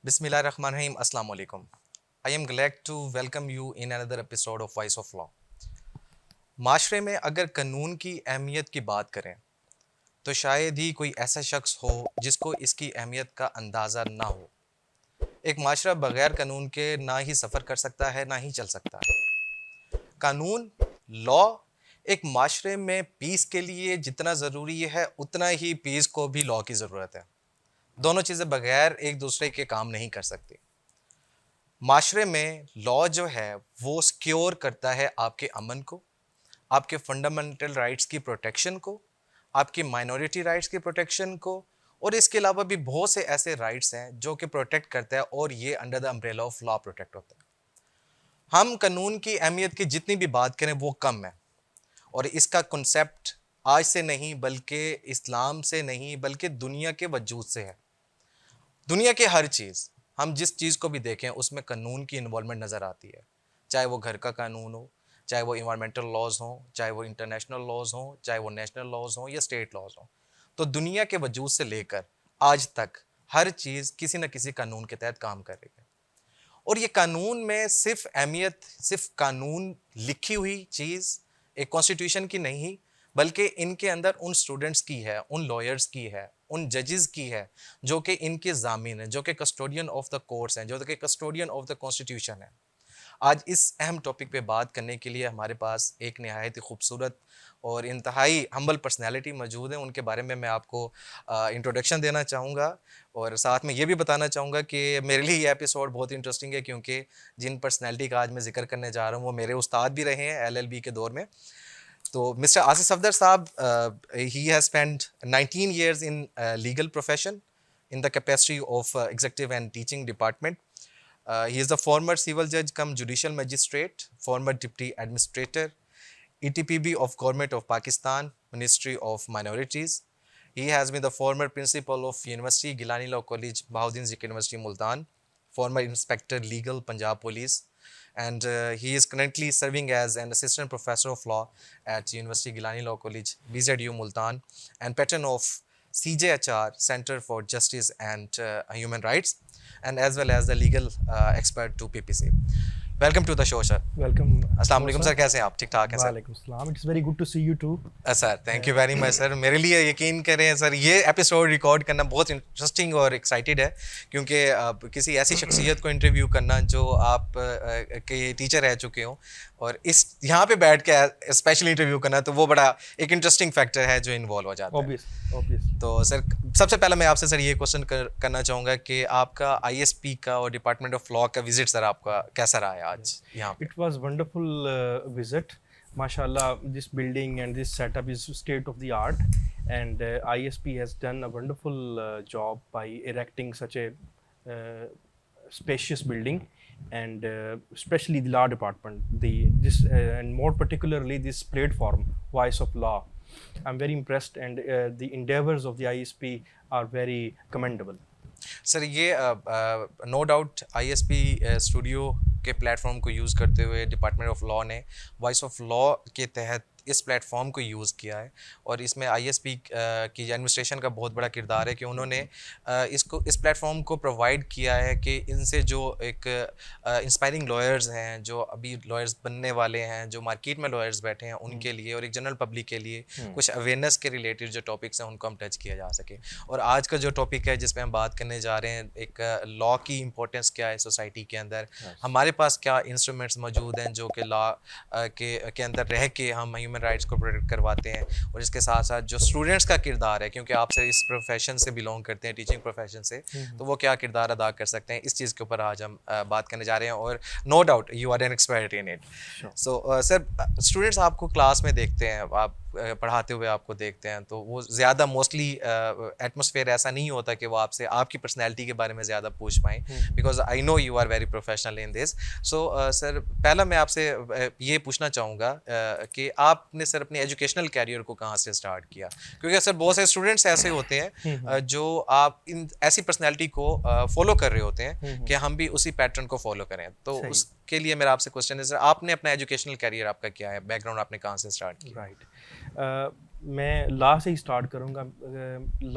Bismillahirrahmanirrahim. Assalamu alaikum. I am glad to welcome you in another episode of Voice of Law. माशरे में अगर कानून की अहमियत की बात करें तो शायद ही कोई ऐसा शख्स हो जिसको इसकी अहमियत का अंदाज़ा ना हो। एक माशरा बगैर कानून के ना ही सफ़र कर सकता है ना ही चल सकता है। कानून लॉ एक माशरे में पीस के लिए जितना ज़रूरी है उतना ही पीस को भी लॉ की ज़रूरत है। दोनों चीज़ें बगैर एक दूसरे के काम नहीं कर सकती। माशरे में लॉ जो है वो सिक्योर करता है आपके अमन को, आपके फंडामेंटल राइट्स की प्रोटेक्शन को, आपकी माइनॉरिटी राइट्स की प्रोटेक्शन को, और इसके अलावा भी बहुत से ऐसे राइट्स हैं जो कि प्रोटेक्ट करता है और ये under the umbrella of law protect होता है। हम कानून की अहमियत की जितनी भी बात करें वो कम है, और इसका कॉन्सेप्ट आज से नहीं बल्कि इस्लाम से नहीं बल्कि दुनिया के वजूद से है। दुनिया की हर चीज़, हम जिस चीज़ को भी देखें उसमें कानून की इन्वॉल्वमेंट नज़र आती है, चाहे वो घर का कानून हो, चाहे वो इन्वायरमेंटल लॉज हों, चाहे वो इंटरनेशनल लॉज हों, चाहे वो नेशनल लॉज हों या स्टेट लॉज हों। तो दुनिया के वजूद से लेकर आज तक हर चीज़ किसी न किसी कानून के तहत काम कर रही है। और ये कानून में सिर्फ अहमियत सिर्फ कानून लिखी हुई चीज़ एक कॉन्स्टिट्यूशन की नहीं बल्कि इनके अंदर उन स्टूडेंट्स की है, उन लॉयर्स की है, उन जजेस की है जो कि इनके ज़ामीन हैं, जो कि कस्टोडियन ऑफ द कोर्ट्स हैं, जो कि कस्टोडियन ऑफ द कॉन्स्टिट्यूशन है। आज इस अहम टॉपिक पे बात करने के लिए हमारे पास एक नहायत ही खूबसूरत और इंतहाई हम्बल पर्सनैलिटी मौजूद है। उनके बारे में मैं आपको इंट्रोडक्शन देना चाहूँगा और साथ में ये भी बताना चाहूँगा कि मेरे लिए ये एपिसोड बहुत इंटरेस्टिंग है क्योंकि जिन पर्सनैलिटी का आज मैं जिक्र करने जा रहा हूँ वो मेरे उस्ताद भी रहे हैं LLB के दौर में। तो मिस्टर आसिफ सफदर साहब, he has spent 19 years in legal profession in the capacity of executive and teaching department. He is the former civil judge cum judicial magistrate, former deputy administrator, ETPB of Government of Pakistan, Ministry of Minorities. He has been the former principal of University Gilani Law College, Bahauddin Zik University, Multan, former inspector legal, Punjab Police, and he is currently serving as an assistant professor of law at University Gilani Law College, BZU Multan, and patron of CJHR, Center for Justice and Human Rights, and as well as the legal expert to PPC. Welcome to the show sir. Welcome. अस्सलाम वालेकुम sir, कैसे हैं आप? ठीक ठाक हैं sir? वालेकुम सलाम। It's very good to see you too sir. Thank you very much sir. मेरे लिए यकीन करें सर, ये एपिसोड रिकॉर्ड करना बहुत इंटरेस्टिंग और एक्साइटेड है क्योंकि किसी ऐसी शख्सियत को इंटरव्यू करना जो आप के टीचर रह चुके हों और इस यहाँ पे बैठ के स्पेशल इंटरव्यू करना, तो वो बड़ा एक इंटरेस्टिंग फैक्टर है जो इन्वॉल्व हो जाता है। ऑब्वियस। तो सर सबसे पहले मैं आपसे सर ये क्वेश्चन करना चाहूँगा कि आपका ISP का और डिपार्टमेंट ऑफ लॉ का विजिट सर आपका कैसा रहा है आज यहाँ पे? It was wonderful visit. Mashallah, this building and this setup is state of the art, and ISP has done a wonderful job by erecting such a spacious building, and especially the law department, and more particularly this platform, Voice of Law. I'm very impressed, and the endeavors of the ISP are very commendable. Sir ये no doubt ISP studio के platform को use करते हुए department of law ने voice of law के तहत इस platform को यूज़ किया है, और इसमें ISP की एडमिनिस्ट्रेशन का बहुत बड़ा किरदार है कि उन्होंने इस प्लेटफॉर्म को प्रोवाइड किया है कि इनसे जो एक इंस्पायरिंग लॉयर्स हैं, जो अभी लॉयर्स बनने वाले हैं, जो मार्केट में लॉयर्स बैठे हैं, उनके लिए और एक जनरल पब्लिक के लिए कुछ अवेयरनेस के रिलेटेड जो टॉपिक्स हैं उनको हम टच किया जा सके। और आज का जो टॉपिक है जिस पर हम बात करने जा रहे हैं, एक लॉ की इम्पोर्टेंस क्या है सोसाइटी के अंदर, हमारे पास क्या इंस्ट्रूमेंट्स मौजूद हैं जो कि लॉ के अंदर रह के हम ह्यूमन राइट्स को प्रोटेक्ट करवाते हैं, और इसके साथ साथ जो स्टूडेंट्स का किरदार है, क्योंकि आप सर इस प्रोफेशन से बिलोंग करते हैं, टीचिंग प्रोफेशन से, तो वो क्या किरदार अदा कर सकते हैं, इस चीज़ के ऊपर आज हम बात करने जा रहे हैं। और no doubt you are an expert in it. So sir, students आपको क्लास में देखते हैं, आप पढ़ाते हुए आपको देखते हैं, तो वो ज़्यादा मोस्टली एटमॉस्फेयर ऐसा नहीं होता कि वो आपसे आपकी पर्सनैलिटी के बारे में ज़्यादा पूछ पाएँ, because I know you are very professional in this. So sir, पहला मैं आपसे ये पूछना चाहूँगा कि आपने सर अपने एजुकेशनल कैरियर को कहाँ से स्टार्ट किया, क्योंकि सर बहुत से स्टूडेंट्स ऐसे होते हैं जो आप इन ऐसी पर्सनैलिटी को फॉलो कर रहे होते हैं कि हम भी उसी पैटर्न को फॉलो करें। तो उसके लिए मेरा आपसे क्वेश्चन है सर, आपने अपना एजुकेशनल कैरियर आपका क्या है, बैकग्राउंड आपने कहाँ से स्टार्ट किया? राइट। मैं लॉ से ही स्टार्ट करूँगा।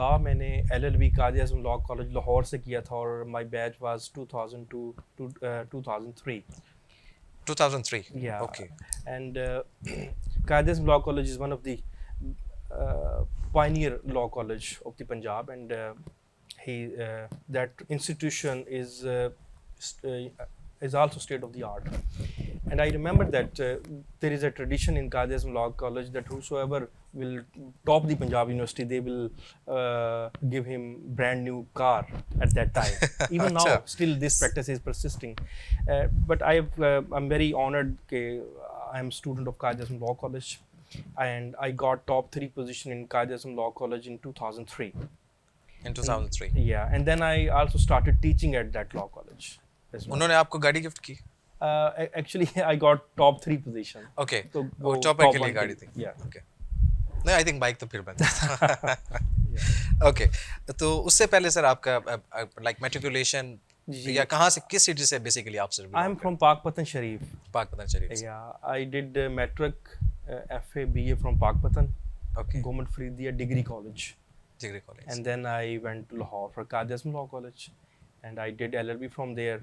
लॉ मैंने LLB कायदे आज़म लॉ कॉलेज लाहौर से किया था और my batch was 2002 to 2003। 2003 Yeah, okay and Qaid Law College is one of the pioneer law college of the Punjab, and that institution is also state of the art. And I remember that there is a tradition in Qaid Law College that whosoever will top the Punjab University, they will give him brand new car at that time. Even now, अच्छा still this practice is persisting. But I'm very honored that I am a student of Qaid Law College, and I got top 3 position in Qaid Law College in 2003. in 2003 Yeah, and then I also started teaching at that law college as well. उन्होंने आपको गाड़ी gift की Actually, I got top 3 position. Okay तो वो वो chopper top के लिए one गाड़ी थी। थी Yeah. ओके नहीं आई थिंक बाइक तो फिर बनता ओके तो उससे पहले सर आपका लाइक मैट्रिकुलेशन जी। या कहाँ से किस सिटी से बेसिकली आप sir I am from Pakpatan Sharif. Pakpattan Sharif से Yeah, I did matric, FA, BA from Pakpatan, okay Government Faridiyya Degree College. Degree college And then I went to Lahore for Qaid Law College, and I did LLB from there.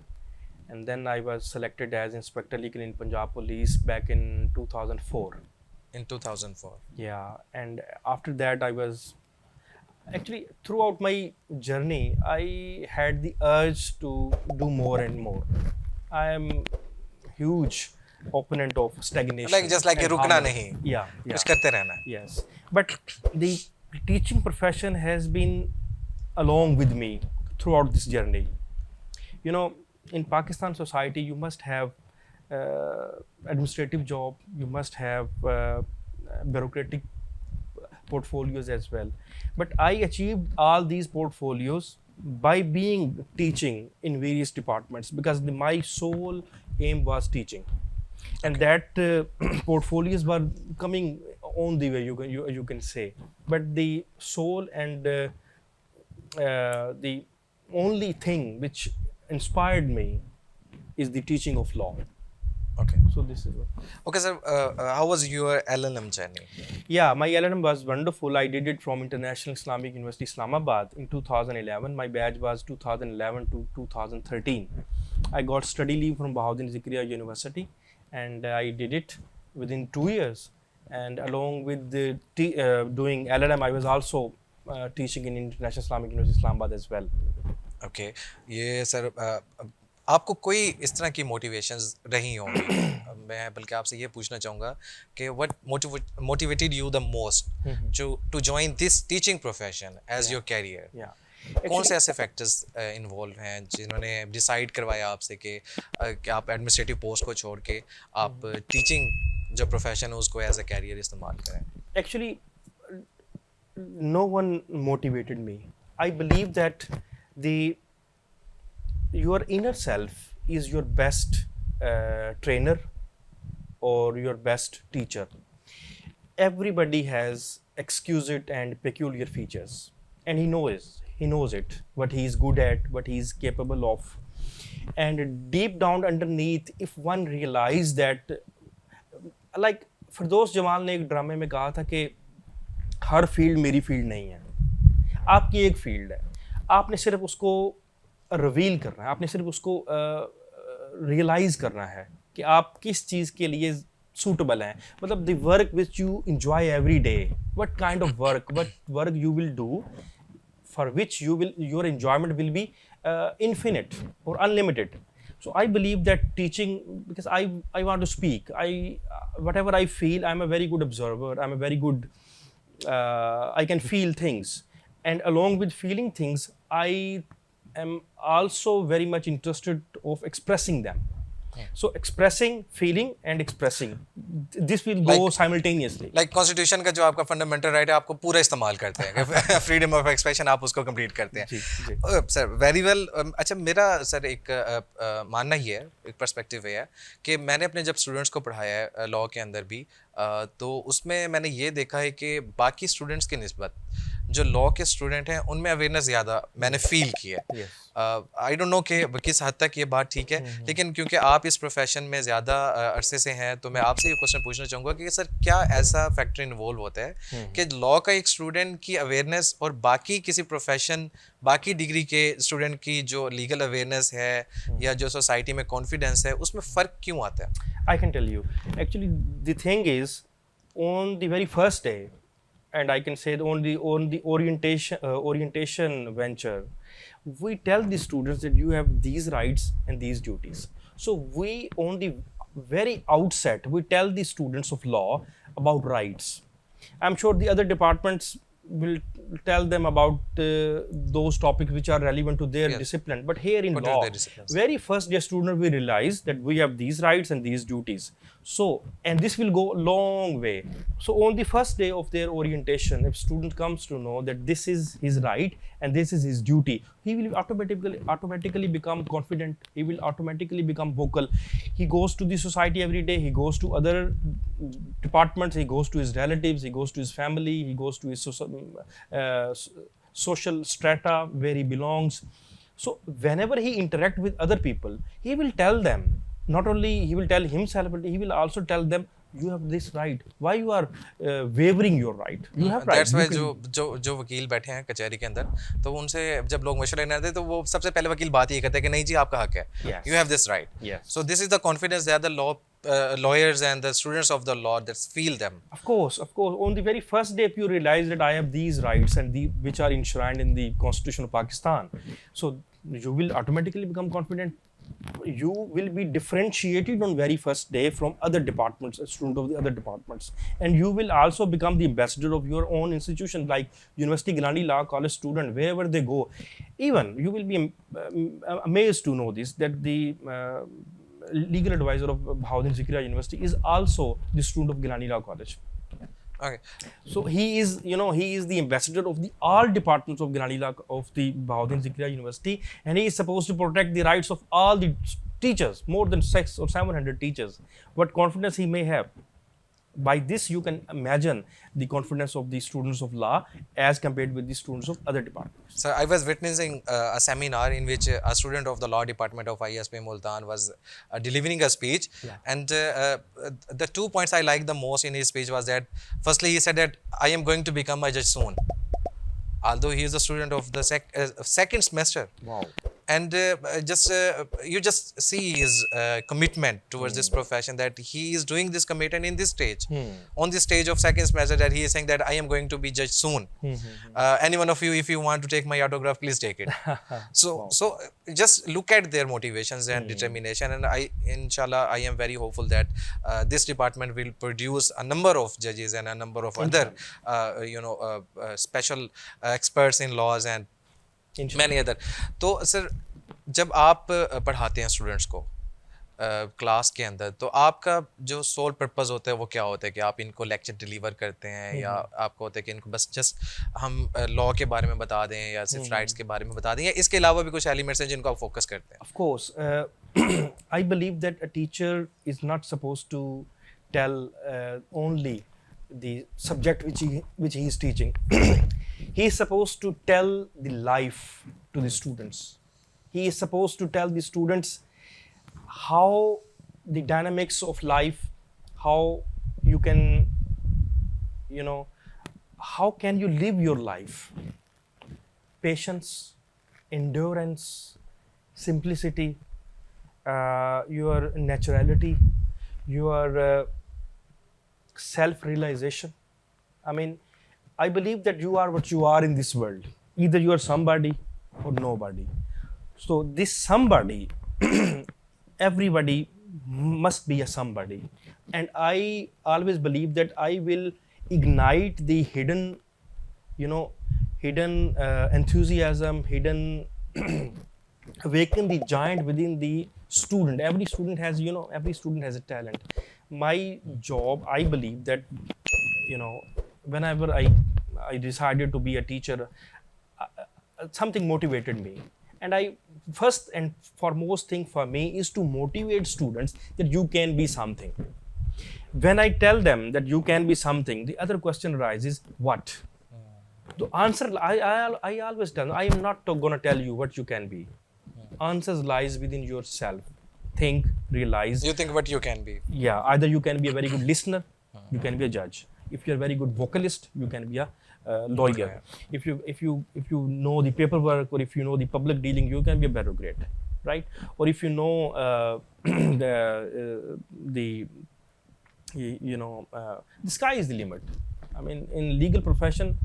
And then I was selected as Inspector Legal in Punjab Police back in 2004. In 2004 Yeah, and after that I was actually throughout my journey I had the urge to do more and more. I am huge opponent of stagnation. Like just like and रुकना harmony. नहीं Yeah, कुछ yeah. करते रहना Yes, but the teaching profession has been along with me throughout this journey. You know, in Pakistan society, you must have administrative job, you must have bureaucratic portfolios as well. But I achieved all these portfolios by being teaching in various departments because my sole aim was teaching. And that portfolios were coming on the way, you can say, but the sole and the only thing which inspired me is the teaching of law. Okay So this is what. Okay sir how was your LLM journey Yeah, my LLM was wonderful. I did it from International Islamic University Islamabad in 2011. My batch was 2011 to 2013. I got study leave from Bahauddin Zikriya University, and I did it within 2 years. And along with the doing LLM, I was also teaching in International Islamic University Islamabad as well. Okay ये sir आपको कोई इस तरह की motivations रही होंगी मैं बल्कि आपसे ये पूछना चाहूँगा कि what motivated you the most to join this teaching profession as your career Yeah. कौन से ऐसे फैक्टर्स इन्वॉल्व हैं जिन्होंने डिसाइड करवाया आपसे कि आप एडमिनिस्ट्रेटिव पोस्ट को छोड़ के आप टीचिंग जो प्रोफेशन है उसको एज अ कैरियर इस्तेमाल करें Actually, no one motivated me. I believe that your inner self is your best trainer or your best teacher. Everybody has exquisite and peculiar features, and he knows it, what he is good at, what he is capable of. And deep down underneath, if one realizes that, like फिरदौस जमाल ने एक ड्रामे में कहा था कि हर field मेरी field नहीं है, आपकी एक फील्ड है, आपने सिर्फ उसको रिवील करना है, आपने सिर्फ उसको रियलाइज करना है कि आप किस चीज़ के लिए सूटेबल हैं. मतलब the work which you enjoy every day, what kind of work you will do for which your enjoyment will be infinite or unlimited. So I believe that teaching, because I want to speak, whatever I feel, I'm a very good observer, I'm a very good I can feel things, and along with feeling things I am also very much interested of expressing them. So expressing, feeling and expressing, this will go simultaneously. Like constitution का जो आपका fundamental right है आपको पूरा इस्तेमाल करते हैं freedom of expression आप उसको कंप्लीट करते हैं. Sir very well. अच्छा मेरा सर एक मानना ही है, एक पर्सपेक्टिव है कि मैंने अपने जब स्टूडेंट्स को पढ़ाया है लॉ के अंदर भी तो उसमें मैंने ये देखा है कि बाकी स्टूडेंट्स की निस्बत जो लॉ के स्टूडेंट हैं उनमें अवेयरनेस ज़्यादा मैंने फील की है. Yes. आई डोंट नो कि किस हद तक ये बात ठीक है, लेकिन क्योंकि आप इस प्रोफेशन में ज़्यादा अरसे से हैं, तो मैं आपसे ये क्वेश्चन पूछना चाहूँगा कि सर क्या ऐसा फैक्टर इन्वॉल्व होता है कि लॉ का एक स्टूडेंट की अवेयरनेस और बाकी किसी प्रोफेशन, बाकी डिग्री के स्टूडेंट की जो लीगल अवेयरनेस है या जो सोसाइटी में कॉन्फिडेंस है, उसमें फ़र्क क्यों आता है? I can tell you. Actually, the thing is, on the very first day, and I can say that on the orientation venture, we tell the students that you have these rights and these duties. So we on the very outset we tell the students of law about rights. I'm sure the other departments will tell them about those topics which are relevant to their Yes. discipline, but here in What are law, their disciplines? very first year student we realize that we have these rights and these duties. So, and this will go a long way. So on the first day of their orientation, if student comes to know that this is his right and this is his duty, he will automatically become confident. He will automatically become vocal. He goes to the society every day. He goes to other departments. He goes to his relatives. He goes to his family. He goes to his social strata where he belongs. So whenever he interact with other people, he will tell them. Not only he will tell himself, but he will also tell them, you have this right. Why you are wavering your right? You have right. That's why You can- जो वकील बैठे हैं कचहरी के अंदर, तो उनसे जब लोग मशवरा लेने आते हैं तो वो सबसे पहले वकील बात ये कहते हैं कि नहीं जी आपका हक है, Yes. You have this right. Yes. So this is the confidence that the law lawyers and the students of the law that feel them. Of course, of course. On the very first day, if you realize that I have these rights and which are enshrined in the Constitution of Pakistan, so you will automatically become confident. You will be differentiated on very first day from other departments, a student of the other departments, and you will also become the ambassador of your own institution, like University Gilani Law College student, wherever they go. Even you will be amazed to know this, that the legal advisor of Bahauddin Zikriya University is also the student of Gilani Law College. Okay. So he is, he is the ambassador of the all departments of Gilani Law of the Bahauddin Zikriya University, and he is supposed to protect the rights of all the teachers, more than 600 or 700 teachers. What confidence he may have. By this, you can imagine the confidence of the students of law as compared with the students of other departments. So I was witnessing a seminar in which a student of the law department of ISP Multan was delivering a speech. Yeah. And the 2 points I liked the most in his speech was that firstly he said that I am going to become a judge soon, although he is a student of the second semester. Wow. And you just see his commitment towards this profession, that he is doing this commitment in this stage, on this stage of second semester, that he is saying that I am going to be judge soon. Any one of you, if you want to take my autograph, please take it. So just look at their motivations and determination, and inshallah I am very hopeful that this department will produce a number of judges and a number of other special experts in laws and many other. तो sir जब आप पढ़ाते हैं students को class के अंदर, तो आपका जो सोल पर्पस होता है वो क्या होता है? कि आप इनको लेक्चर डिलीवर करते हैं, या आपको होता है कि इनको बस जस्ट हम लॉ के बारे में बता दें, या सिर्फ राइट्स के बारे में बता दें, या इसके अलावा भी कुछ एलिमेंट्स हैं जिनको आप फोकस करते हैं? Of course, I believe that a teacher is not supposed to tell only the subject which he is teaching. He is supposed to tell the life to the students. He is supposed to tell the students how the dynamics of life, how you can, how can you live your life? Patience, endurance, simplicity, your naturality, your self-realization. I mean, I believe that you are what you are in this world. Either you are somebody or nobody. So this somebody, everybody must be a somebody. And I always believe that I will ignite the hidden, enthusiasm, hidden awaken the giant within the student. Every student has a talent. My job, I believe that, whenever I decided to be a teacher, something motivated me. And first and foremost thing for me is to motivate students that you can be something. When I tell them that you can be something, the other question arises, what? The answer, I always tell, I am not going to tell you what you can be. Answers lies within yourself. Think, realize. You think what you can be. Yeah, either you can be a very good listener, you can be a judge. If you're a very good vocalist, you can be a lawyer. If you know the paperwork, or if you know the public dealing, you can be a bureaucrat, right? Or if you know the sky is the limit. I mean, in legal profession,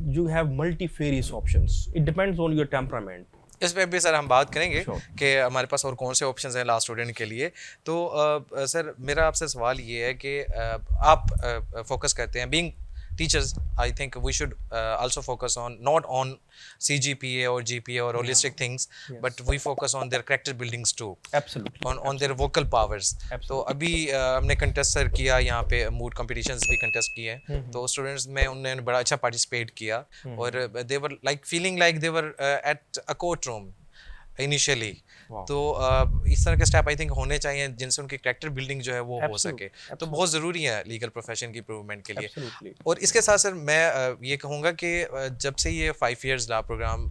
you have multifarious options. It depends on your temperament. इस पे भी sir हम बात करेंगे कि हमारे पास और कौन से ऑप्शंस हैं लास्ट स्टूडेंट के लिए। तो सर मेरा आपसे सवाल ये है कि आप फोकस करते हैं being teachers, I think we should also focus on not on CGPA or GPA or holistic things, but we focus on their character buildings too. Absolutely. On their vocal powers. तो अभी हमने contest sir किया यहाँ पे mood competitions भी contest किए हैं, तो स्टूडेंट्स में उन्होंने बड़ा अच्छा पार्टिसिपेट किया और they were like feeling like they were at a court room initially. तो इस तरह के स्टेप आई थिंक होने चाहिए जिनसे उनकी कैरेक्टर बिल्डिंग जो है वो हो सके। तो बहुत ज़रूरी है लीगल प्रोफेशन की इम्प्रूवमेंट के लिए। और इसके साथ सर मैं ये कहूँगा कि जब से ये 5 years लॉ प्रोग्राम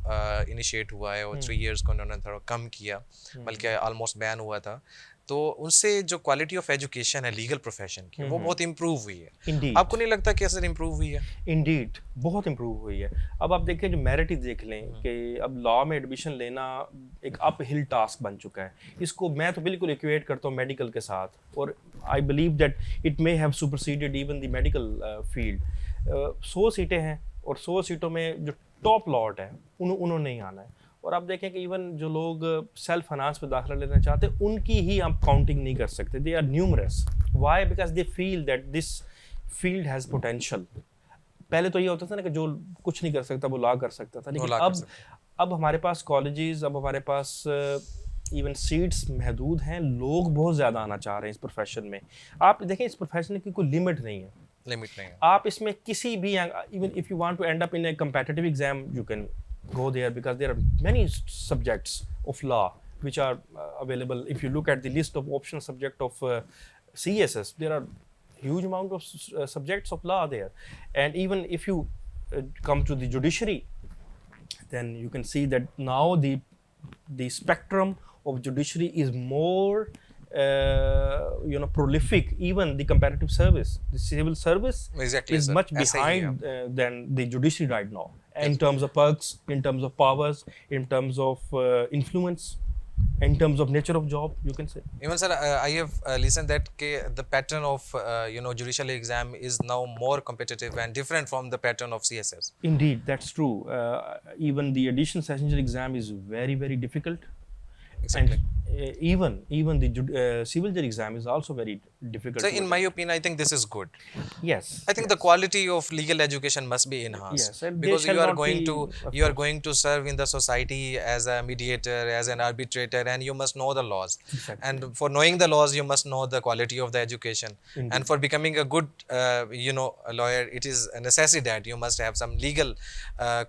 इनिशिएट हुआ है और 3 years को उन्होंने थोड़ा कम किया, बल्कि ऑलमोस्ट बैन हुआ था, तो उनसे जो क्वालिटी ऑफ एजुकेशन है लीगल प्रोफेशन की वो बहुत इम्प्रूव हुई है। Indeed. आपको नहीं लगता कि असर इम्प्रूव हुई है? इंडीड बहुत इम्प्रूव हुई है। अब आप देखें, जो मेरिट देख लें कि अब लॉ में एडमिशन लेना एक अप हिल टास्क बन चुका है। इसको मैं तो बिल्कुल इक्वेट करता हूँ मेडिकल के साथ, और I believe that it may have superseded even the medical field. 100 सीटें हैं और 100 सीटों में जो टॉप लॉट है उन्होंने ही आना है। और आप देखें कि इवन जो लोग सेल्फ फाइनेंस पे दाखिला लेना चाहते हैं उनकी ही आप काउंटिंग नहीं कर सकते। They are numerous. Why? Because they feel that this field has potential. पहले तो ये होता था ना कि जो कुछ नहीं कर सकता वो लॉ कर सकता था, लेकिन अब हमारे पास कॉलेजेस, अब हमारे पास इवन सीट्स महदूद हैं, लोग बहुत ज़्यादा आना चाह रहे हैं इस प्रोफेशन में। आप देखें, इस प्रोफेशन की कोई लिमिट नहीं है। आप इसमें किसी भी, even if you want to end up in a competitive exam, you can go there, because there are many subjects of law which are available. If you look at the list of optional subject of CSS, there are huge amount of subjects of law there. And even if you come to the judiciary, then you can see that now the spectrum of judiciary is more prolific. Even the comparative service, the civil service, is much behind than the judiciary right now, in terms of perks, in terms of powers, in terms of influence, in terms of nature of job, you can say. Even sir, I have listened that the pattern of judicial exam is now more competitive and different from the pattern of CSS. Indeed, that's true. Even the additional session exam is very, very difficult. Exactly. And even the civil judge exam is also very difficult. So in my opinion, I think this is good. Yes. I think the quality of legal education must be enhanced. Yes, because you are going to serve in the society as a mediator, as an arbitrator, and you must know the laws. Exactly. And for knowing the laws, you must know the quality of the education. Indeed. And for becoming a good, a lawyer, it is a necessity that you must have some legal,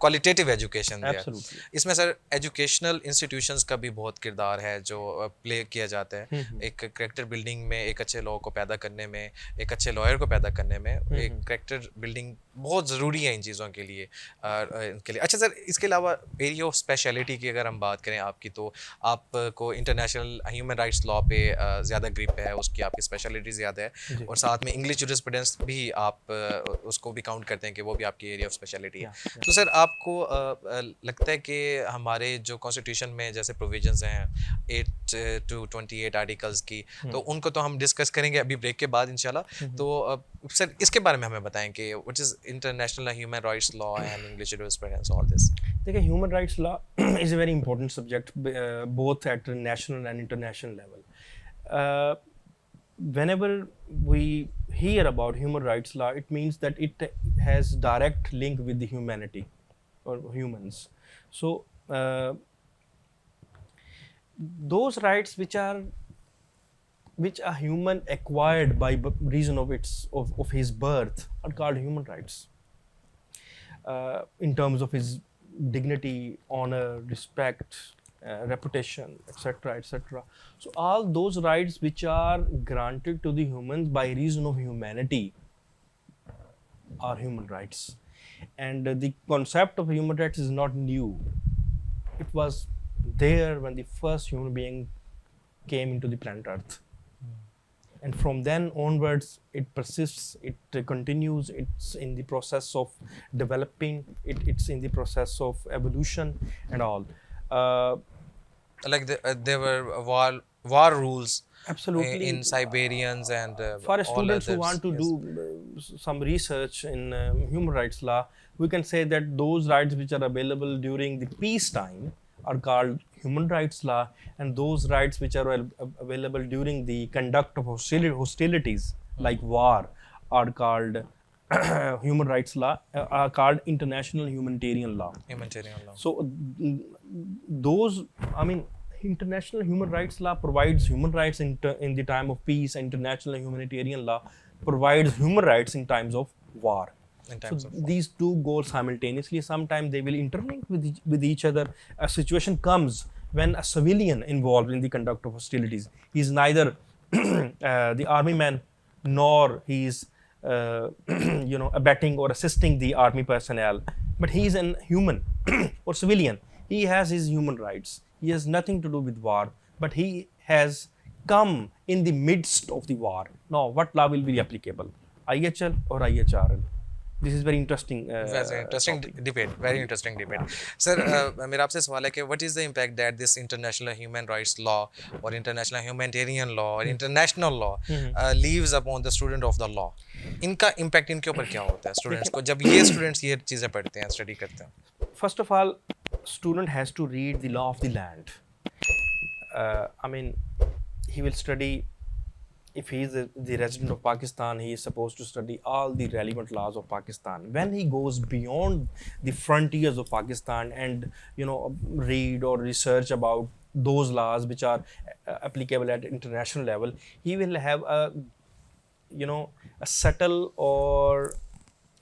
qualitative education there. Absolutely. इसमें sir educational institutions का भी बहुत किरदार है जो play किया जाता है एक कैरेक्टर बिल्डिंग में, एक अच्छे लॉ को पैदा करने में, एक अच्छे लॉयर को पैदा करने में। एक कैरेक्टर बिल्डिंग बहुत ज़रूरी है इन चीज़ों के लिए, इनके लिए। अच्छा सर, इसके अलावा एरिया ऑफ स्पेशलिटी की अगर हम बात करें आपकी, तो आपको इंटरनेशनल ह्यूमन राइट्स लॉ पे ज़्यादा ग्रिप है, उसकी आपकी स्पेशलिटी ज़्यादा है, और साथ में इंग्लिश जूरिस्प्रूडेंस भी आप उसको भी काउंट करते हैं कि वो भी आपकी एरिया ऑफ स्पेशलिटी है। तो सर आपको लगता है कि हमारे जो कॉन्स्टिट्यूशन में जैसे प्रोविजंस हैं 8 to 28 आर्टिकल्स की, तो उनको तो हम डिस्कस करेंगे अभी ब्रेक के बाद इंशाल्लाह। तो सर इसके बारे में हमें बताएं कि what is international human rights law and English jurisprudence, all this. देखिए, human rights law is a very important subject both at national and international level. whenever we hear about human rights law, it means that it has direct link with the humanity or humans. So those rights which a human acquired by reason of his birth are called human rights, in terms of his dignity, honor, respect, reputation, etc., etc. So all those rights which are granted to the humans by reason of humanity are human rights. And the concept of human rights is not new. It was there when the first human being came into the planet Earth. And from then onwards, it persists, it continues, it's in the process of developing, it's in the process of evolution and all. Like there were war rules Absolutely. in Siberians and For all students who others. want to Yes. do some research in human rights law, we can say that those rights which are available during the peacetime are called human rights law, and those rights which are available during the conduct of hostilities like war are called human rights law, are called international humanitarian law. Humanitarian law. So those, I mean, international human rights law provides human rights in the time of peace, and international humanitarian law provides human rights in times of war. In times So of war. these two go simultaneously. Sometimes they will interlink with each other. A situation comes when a civilian involved in the conduct of hostilities, he is neither the army man, nor he is abetting or assisting the army personnel, but he is an human or civilian. He has his human rights. He has nothing to do with war, but he has come in the midst of the war. Now, what law will be applicable, IHL or IHRL? This is very interesting. Very interesting debate. Very interesting debate. Sir, मेरा आपसे सवाल है कि what is the impact that this international human rights law or international humanitarian law or international law leaves upon the student of the law? इनका impact इनके ऊपर क्या होता है students को जब ये students ये चीज़ें पढ़ते हैं, study करते हैं? First of all, student has to read the law of the land. I mean, he will study. If he is the resident of Pakistan, he is supposed to study all the relevant laws of Pakistan. When he goes beyond the frontiers of Pakistan and read or research about those laws which are applicable at international level, he will have a subtle or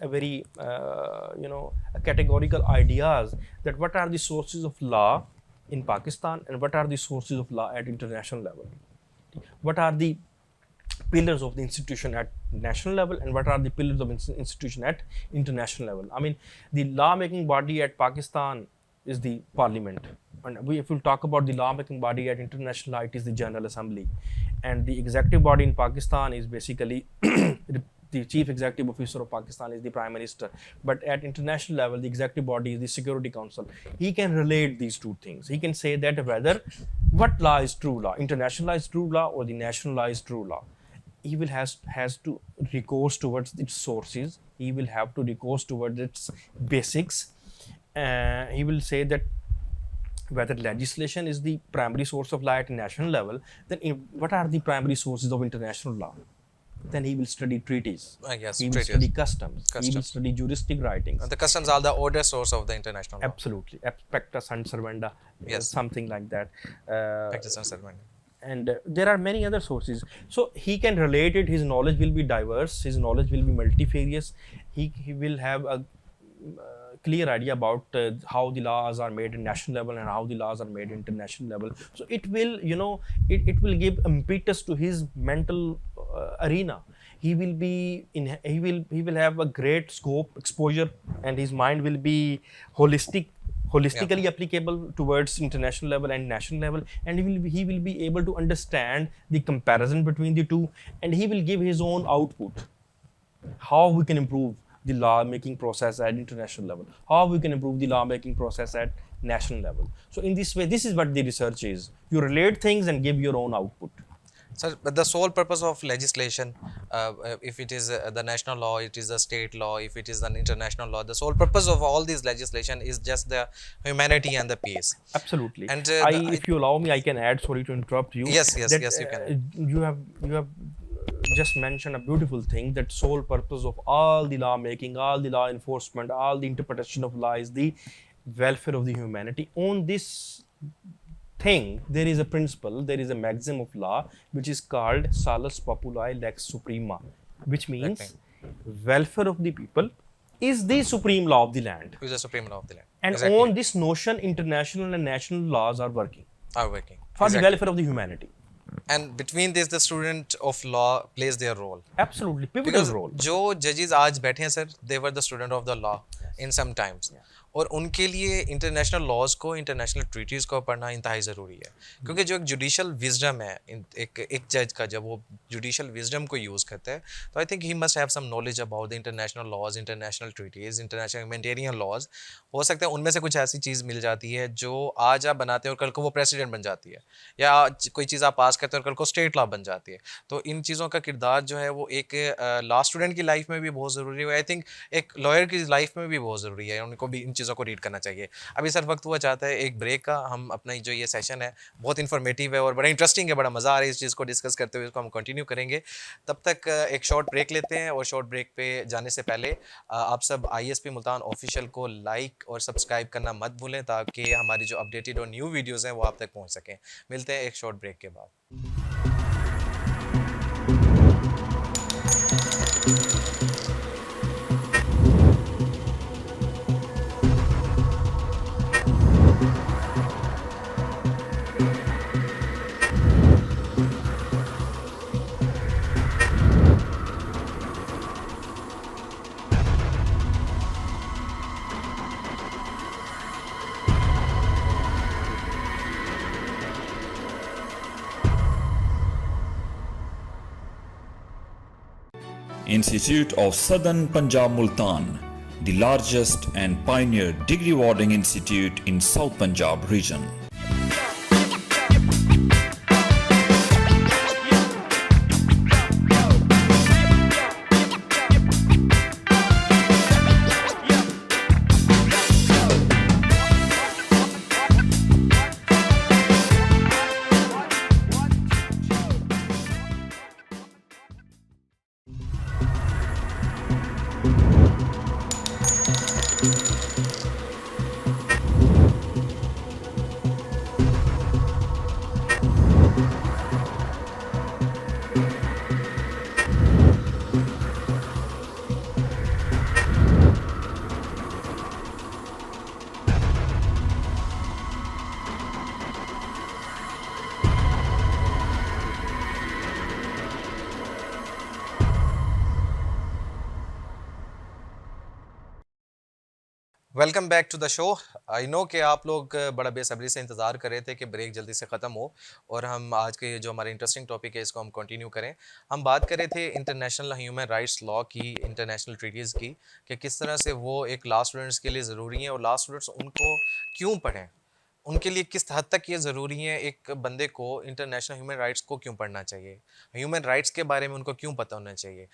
a very a categorical ideas that what are the sources of law in Pakistan and what are the sources of law at international level. What are the pillars of the institution at national level and what are the pillars of institution at international level. I mean, the law-making body at Pakistan is the parliament, and if we talk about the law-making body at international law, it is the General Assembly, and the executive body in Pakistan is basically the chief executive officer of Pakistan is the prime minister. But at international level, the executive body is the Security Council. He can relate these two things. He can say that whether what law is true law, international law is true law or the national law is true law. He will has to recourse towards its sources. He will have to recourse towards its basics. He will say that whether legislation is the primary source of law at national level, then what are the primary sources of international law? Then he will study treaties. Yes, he will treaties. study customs. He will study juristic writings. And the customs are the older source of the international law. Absolutely. Pacta sunt servanda. Yes. Something like that. Pacta sunt servanda. And there are many other sources. So he can relate it. His knowledge will be diverse. His knowledge will be multifarious. He will have a clear idea about how the laws are made at national level and how the laws are made at international level. So it will, it will give impetus to his mental arena. He will be he will have a great scope, exposure, and his mind will be holistically applicable towards international level and national level, and he will be able to understand the comparison between the two, and he will give his own output, how we can improve the law making process at international level, how we can improve the law making process at national level. So in this way, this is what the research is. You relate things and give your own output. Sir, but the sole purpose of legislation, if it is the national law, it is the state law, if it is an international law, the sole purpose of all these legislation is just the humanity and the peace. Absolutely. And if you allow me, I can add. Sorry to interrupt you. Yes, that, yes, you can. You have just mentioned a beautiful thing, that sole purpose of all the law making, all the law enforcement, all the interpretation of law is the welfare of the humanity. On this thing, there is a principle, there is a maxim of law which is called salus populi lex suprema, which means welfare of the people is the supreme law of the land. Is the supreme law of the land. And exactly. On this notion, international and national laws are working. Are working. For the welfare of the humanity. And between this, the student of law plays their role. Absolutely, pivotal Because role. जो judges आज बैठे हैं sir, they were the student of the law. In some times, और उनके लिए international laws को, international treaties को पढ़ना इंतहाई ज़रूरी है, क्योंकि जो एक जुडिशल विजडम है, एक जज का जब वो जुडिशल विजडम को यूज़ करता है, तो I think he must have some knowledge about the international laws, international treaties, international humanitarian laws. हो सकता है उनमें से कुछ ऐसी चीज़ मिल जाती है जो आज आप बनाते हैं और कल को वो प्रेसिडेंट बन जाती है, या आज कोई चीज़ आप पास करते हैं और कल को स्टेट लॉ बन जाती है। तो इन चीज़ों का किरदार जो है वो एक लॉ स्टूडेंट की लाइफ में भी बहुत ज़रूरी है, आई थिंक एक लॉयर की लाइफ में भी बहुत ज़रूरी है, उनको भी इन चीज़ों को रीड करना चाहिए। अभी सर वक्त हुआ चाहता है एक ब्रेक का, हम अपना जो ये सेशन है बहुत इन्फॉर्मेटिव है और बड़ा इंटरेस्टिंग है, बड़ा मज़ा आ रहा है इस चीज़ को डिस्कस करते हुए, इसको हम कंटिन्यू करेंगे। तब तक एक शॉर्ट ब्रेक लेते हैं, और शॉर्ट ब्रेक पे जाने से पहले आप सब ISP मुल्तान ऑफिशियल को लाइक और सब्सक्राइब करना मत भूलें, ताकि हमारी जो अपडेटेड और न्यू वीडियोज़ हैं वो आप तक पहुँच सकें। मिलते हैं एक शॉर्ट ब्रेक के बाद। Institute of Southern Punjab Multan, the largest and pioneer degree awarding institute in South Punjab region. Welcome back to the show. I know कि आप लोग बड़ा बेसब्री से इंतज़ार कर रहे थे कि ब्रेक जल्दी से ख़त्म हो और हम आज के जो हमारे इंटरेस्टिंग टॉपिक है इसको हम कंटिन्यू करें। हम बात कर रहे थे इंटरनेशनल ह्यूमन राइट्स लॉ की, इंटरनेशनल ट्रीटीज़ की, कि किस तरह से वो एक लॉ स्टूडेंट्स के लिए ज़रूरी हैं और लॉ स्टूडेंट्स उनको क्यों पढ़ें, उनके लिए किस हद तक ये ज़रूरी है, एक बंदे को इंटरनेशनल ह्यूमन राइट्स को क्यों पढ़ना चाहिए, ह्यूमन राइट्स के बारे में उनको क्यों पता होना चाहिए।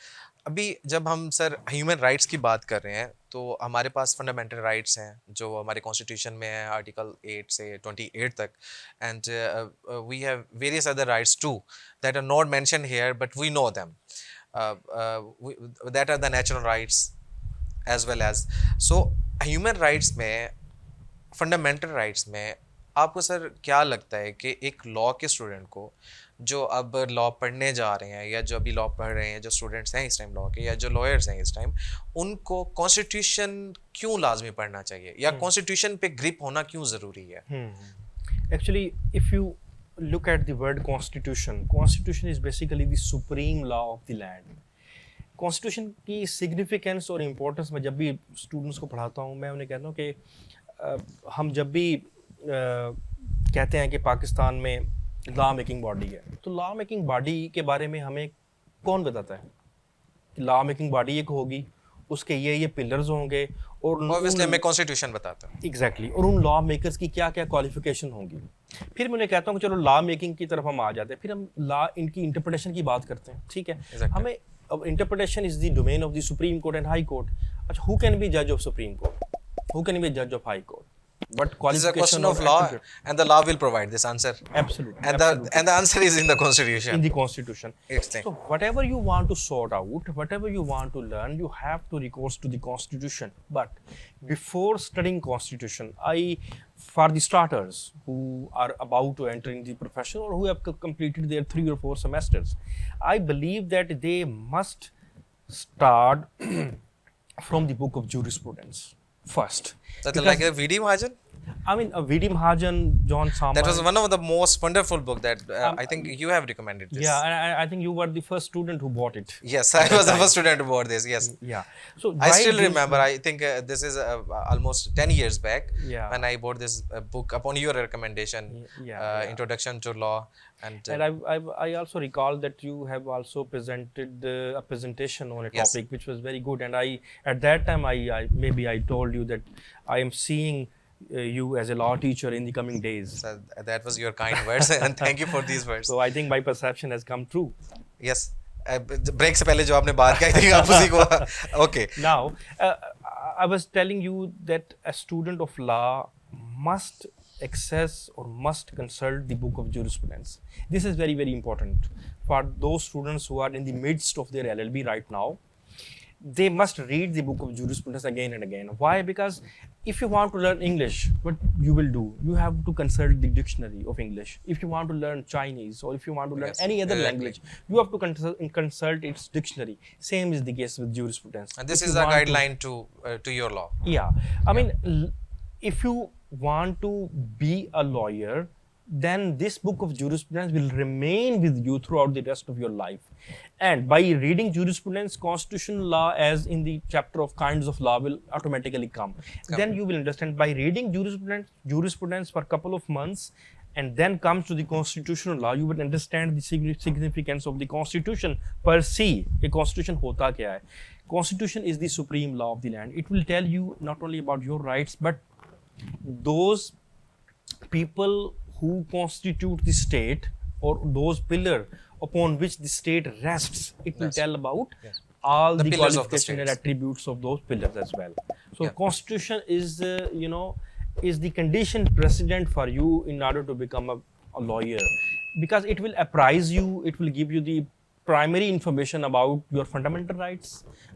अभी जब हम सर ह्यूमन राइट्स की बात कर रहे हैं तो हमारे पास फंडामेंटल राइट्स हैं जो हमारे कॉन्स्टिट्यूशन में है, आर्टिकल 8 से 28 तक, and we have various other rights to that are not mention here but we know them, that are the natural rights as well as. So human rights में, fundamental rights में आपको sir क्या लगता है कि एक लॉ के student को जो अब लॉ पढ़ने जा रहे हैं या जो अभी लॉ पढ़ रहे हैं, जो स्टूडेंट्स हैं इस टाइम लॉ के या जो लॉयर्स हैं इस टाइम, उनको कॉन्स्टिट्यूशन क्यों लाजमी पढ़ना चाहिए या कॉन्स्टिट्यूशन पे ग्रिप होना क्यों ज़रूरी है? Actually, if you look at the word constitution is basically the supreme law of the land. Constitution की सिग्निफिकेंस और इम्पोर्टेंस मैं जब भी स्टूडेंट्स को पढ़ाता हूँ, मैं उन्हें कहता हूँ कि हम जब भी कहते हैं कि पाकिस्तान में लॉ मेकिंग बॉडी है, तो लॉ मेकिंग बॉडी के बारे में हमें कौन बताता है कि लॉ मेकिंग बॉडी एक होगी, उसके ये पिलर्स होंगे और ऑब्वियसली हमें कॉन्स्टिट्यूशन बताता है। एग्जैक्टली, और उन लॉ मेकर्स की क्या क्या क्वालिफिकेशन होंगी। फिर मैं उन्हें कहता हूँ कि चलो लॉ मेकिंग की तरफ हम आ जाते हैं, फिर हम लॉ इनकी इंटरप्रिटेशन की बात करते हैं, ठीक है। हमें अब interpretation is the domain of the supreme court and high court. अच्छा, हु कैन बी जज of supreme court, who can be जज of high court? But this is a question of law and the law will provide this answer. Absolutely. And the answer is in the constitution. In the constitution. Explain. So whatever you want to sort out, whatever you want to learn, you have to recourse to the constitution. But before studying constitution, for the starters who are about to enter in the profession or who have completed their 3 or 4 semesters, I believe that they must start from the book of jurisprudence first. That like a VD Mahajan? I mean, V.D. Mahajan, John Samar. That was one of the most wonderful book that I think you have recommended this. Yeah, and I think you were the first student who bought it. Yes, I was the first student to board this. Yes. Yeah. So I why still this- remember. I think this is almost 10 years back Yeah. when I bought this book upon your recommendation, Yeah. Introduction to Law. And And I also recall that you have also presented a presentation on a Yes. topic which was very good. And I at that time I maybe I told you that I am seeing you as a law teacher in the coming days. so that was your kind words, and thank you for these words. So I think my perception has come true. Yes. Break से पहले जो आपने बात कही थी आप उसी को okay. Now, I was telling you that a student of law must access or must consult the book of jurisprudence. This is very, very important for those students who are in the midst of their LLB right now. They must read the book of jurisprudence again and again. Why? Because if you want to learn English, what you will do, you have to consult the dictionary of English. If you want to learn Chinese or if you want to learn Yes, any other exactly. language, you have to consult its dictionary. Same is the case with jurisprudence. And this If is you a want to- guideline to your law. Yeah, I mean, if you want to be a lawyer, then this book of jurisprudence will remain with you throughout the rest of your life. And by reading jurisprudence, constitutional law, as in the chapter of kinds of law, will automatically come. Then you will understand by reading jurisprudence for a couple of months, and then comes to the constitutional law, you will understand the significance of the constitution per se. A constitution hota kya hai? Constitution is the supreme law of the land. It will tell you not only about your rights, but those people who constitute the state, or those pillars upon which the state rests. It will Yes. tell about Yes. all The the pillars of the qualifications and states. attributes of those pillars as well. So Yeah. constitution is is the condition precedent for you in order to become a lawyer, because it will apprise you, it will give you the primary information about your fundamental rights,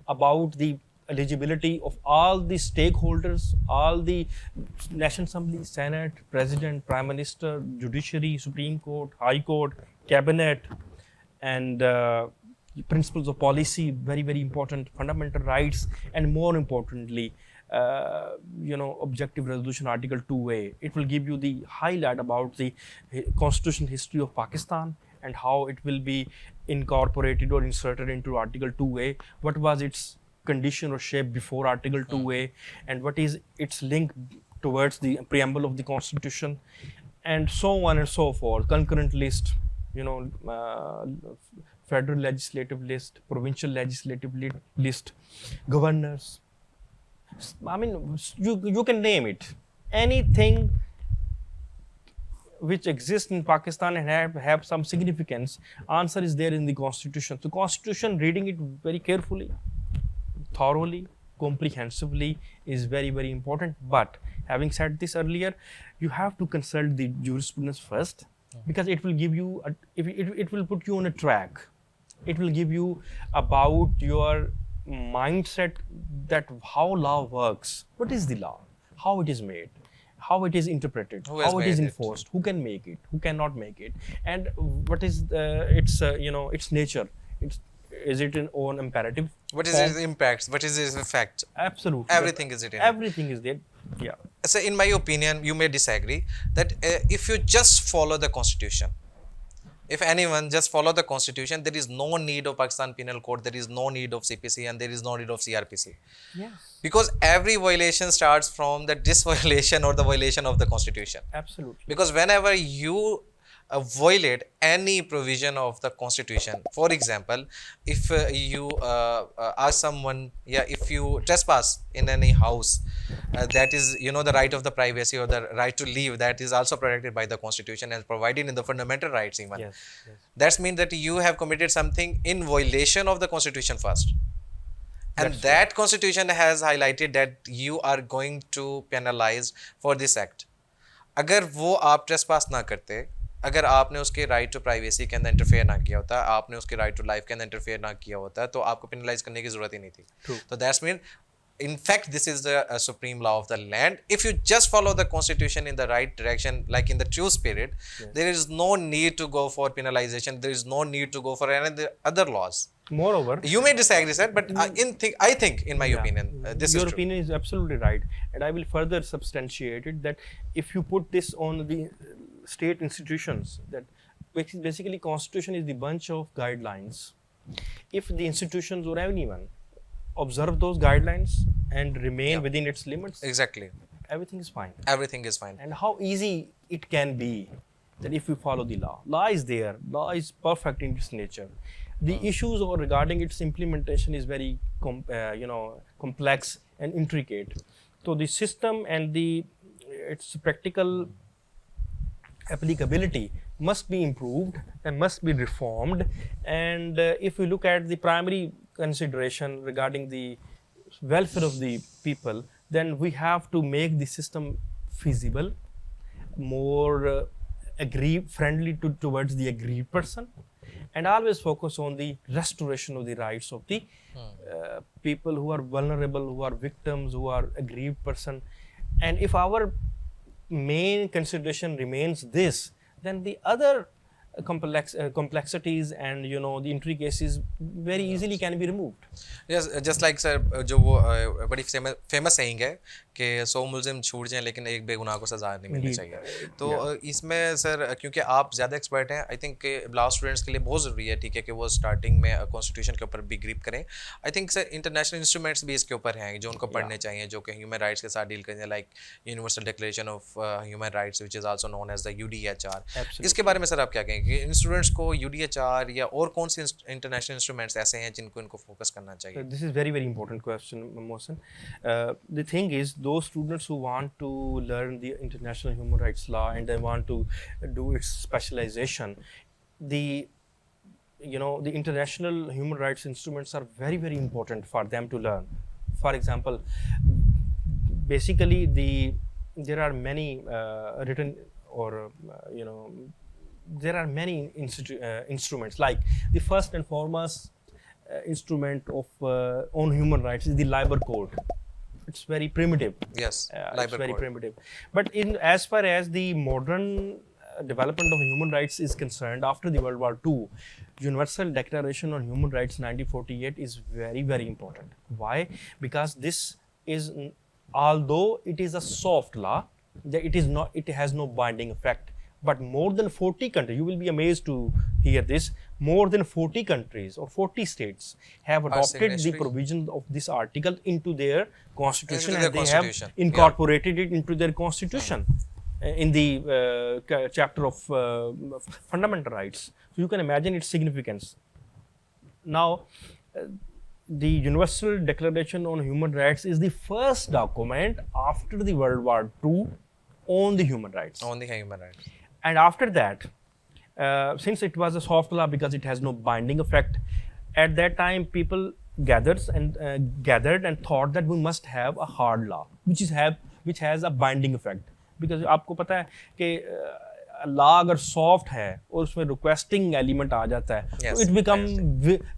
about the eligibility of all the stakeholders, all the National Assembly, Senate, President, Prime Minister, Judiciary, Supreme Court, High Court, Cabinet, and principles of policy, very, very important, fundamental rights, and more importantly, objective resolution article 2A. It will give you the highlight about the constitutional history of Pakistan and how it will be incorporated or inserted into article 2A. What was its condition or shape before article 2A, and what is its link towards the preamble of the constitution, and so on and so forth. Concurrent list, federal legislative list, provincial legislative list, governors. I mean, you can name it. Anything which exists in Pakistan and have some significance, answer is there in the constitution. So constitution, reading it very carefully, thoroughly, comprehensively is very, very important. But having said this earlier, you have to consult the jurisprudence first, because it will give you it will put you on a track. It will give you about your mindset, that how law works, what is the law, how it is made, how it is interpreted, Who has how it is made it? enforced, who can make it, who cannot make it, and what is its nature. Is it on imperative? What is form? its impacts? What is its effect? Absolutely. Everything is written. Everything is there. Yeah. So in my opinion, you may disagree that if you just follow the constitution, if anyone just follow the constitution, there is no need of Pakistan Penal Code, there is no need of CPC, and there is no need of CRPC. Yes. Because every violation starts from the disviolation or the violation of the constitution. Absolutely. Because whenever you violate any provision of the constitution, for example, if you ask someone, if you trespass in any house, that is the right of the privacy or the right to leave, that is also protected by the constitution and provided in the fundamental rights even. Yes. That means that you have committed something in violation of the constitution first, and That's that constitution has highlighted that you are going to penalize for this act. अगर वो आप trespass ना करते, अगर आपने उसके right to privacy के अंदर इंटरफेयर ना किया होता, आपने उसके राइट टू लाइफ के अंदर इंटरफेयर ना किया होता, तो आपको पेनलाइज करने की जरूरत ही नहीं थी. True. तो that's mean in fact this is the supreme law of the land. If you just follow the constitution in the right direction, like in the true spirit, there is no need to go for penalization, there is no need to go for any other laws. Moreover, You may disagree, sir, but I think, in my opinion, this your is true. opinion is absolutely right, and I will further substantiate it that if you put this on the state institutions, that basically constitution is the bunch of guidelines. If the institutions or anyone observe those guidelines and remain within its limits, Exactly. everything is fine. Everything is fine. And how easy it can be that if we follow the law. Law is there, law is perfect in its nature. The issues or regarding its implementation is very complex and intricate. So the system and its practical applicability must be improved and must be reformed. And if we look at the primary consideration regarding the welfare of the people, then we have to make the system feasible, more friendly towards the aggrieved person, and always focus on the restoration of the rights of the people who are vulnerable, who are victims, who are aggrieved person. And if our main consideration remains this, then the other complexities and the intricacies very easily can be removed. Yes, just like sir, जो वो बड़ी famous saying है कि 100 मुल्जिम छूट जाएं लेकिन एक बेगुनाह को सजा नहीं मिलनी चाहिए. तो इसमें सर क्योंकि आप ज़्यादा एक्सपर्ट हैं, आई थिंक लॉ स्टूडेंट्स के लिए बहुत ज़रूरी है, ठीक है, कि वो स्टार्टिंग में कॉन्स्टिट्यूशन के ऊपर भी ग्रिप करें. I think sir international instruments भी इसके ऊपर हैं जो उनको पढ़ने चाहिए, जो कि ह्यूमन राइट्स के साथ डील करें, like universal declaration of human rights which is also known as the UDHR. इसके बारे में सर आप क्या कहेंगे कि स्टूडेंट्स को UDHR या और कौन से इंटरनेशनल इंस्ट्रूमेंट्स ऐसे हैं जिनको इनको फोकस करना चाहिए? This is very important question, Mohsen. The thing is, those students who want to learn the international human rights law and they want to do its specialization, the international human rights instruments are very, very important for them to learn. For example, basically there are many written or there are many instruments. Like the first and foremost instrument of on human rights is the labor code. It's very primitive. Yes, it's very primitive. But as far as the modern development of human rights is concerned, after the World War II, Universal Declaration on Human Rights 1948 is very, very important. Why? Because this is, although it is a soft law, it has no binding effect. But more than 40 countries, you will be amazed to hear this, more than 40 countries or 40 states have adopted the provisions of this article into their constitution, and they have incorporated it into their constitution in the chapter of fundamental rights. So you can imagine its significance. Now, the Universal Declaration on Human Rights is the first document after the World War II on the human rights. On the human rights. And after that, since it was a soft law because it has no binding effect, at that time people gathered and thought that we must have a hard law which has a binding effect. Because आपको पता है कि law अगर soft है और उसमें requesting element आ जाता है, yes, so it become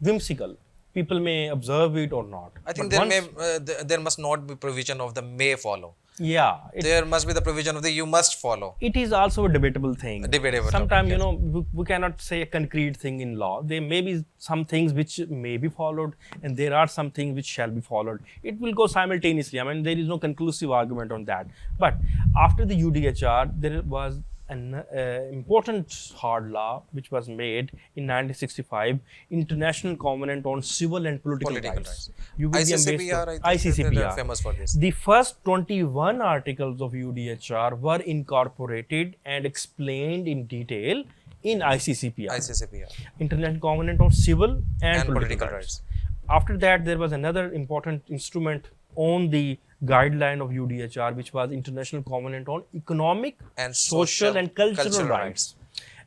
whimsical. People may observe it or not. I think there must not be provision of the may follow. Yeah, there must be the provision of the you must follow. It is also a debatable thing. Sometimes yes. We cannot say a concrete thing in law. There may be some things which may be followed, and there are some things which shall be followed. It will go simultaneously. I mean, there is no conclusive argument on that. But after the UDHR, there was an important hard law which was made in 1965, International Covenant on Civil and Political Rights. You will ICCPR, famous for this. The first 21 articles of UDHR were incorporated and explained in detail in ICCPR, International Covenant on Civil and Political Rights. After that, there was another important instrument on the guideline of UDHR, which was International Covenant on Economic and Social and Cultural Rights.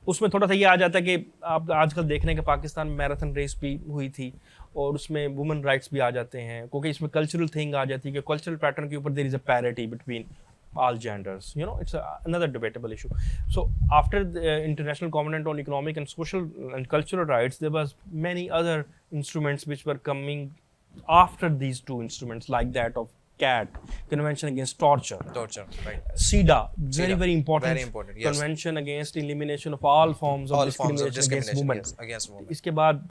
उसमें थोड़ा सा ये आ जाता है कि आप आजकल देख रहे हैं कि पाकिस्तान में मैराथन रेस भी हुई थी और उसमें वुमेन राइट्स भी आ जाते हैं, क्योंकि इसमें कल्चरल थिंग आ जाती है कि कल्चरल पैटर्न के ऊपर there is a parity between all genders. It's another debatable issue. So after the International Covenant on Economic and Social and Cultural Rights, there was many other instruments which were coming after these two instruments, like that of CAT, Convention Against Torture, right. CEDA, very, CEDA, very important, very important, yes. Convention Against Elimination of all forms of All forms of discrimination against women. yes, against women. इसके बाद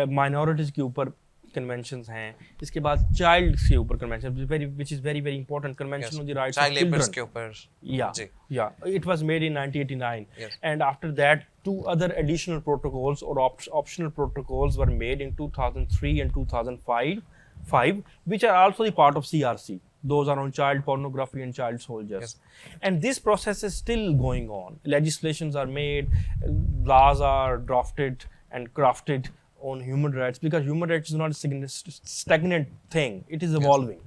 minorities के ऊपर conventions हैं, इसके बाद child के ऊपर convention, which is very, very important, convention Yes. on the rights Child of children. labours के ऊपर, Yeah, ji. yeah. It was made in 1989, Yes. and after that, two other additional protocols or optional protocols were made in 2003 and 2005, which are also the part of CRC. Those are on child pornography and child soldiers. Yes. And this process is still going on. Legislations are made, laws are drafted and crafted on human rights, because human rights is not a stagnant thing. It is evolving.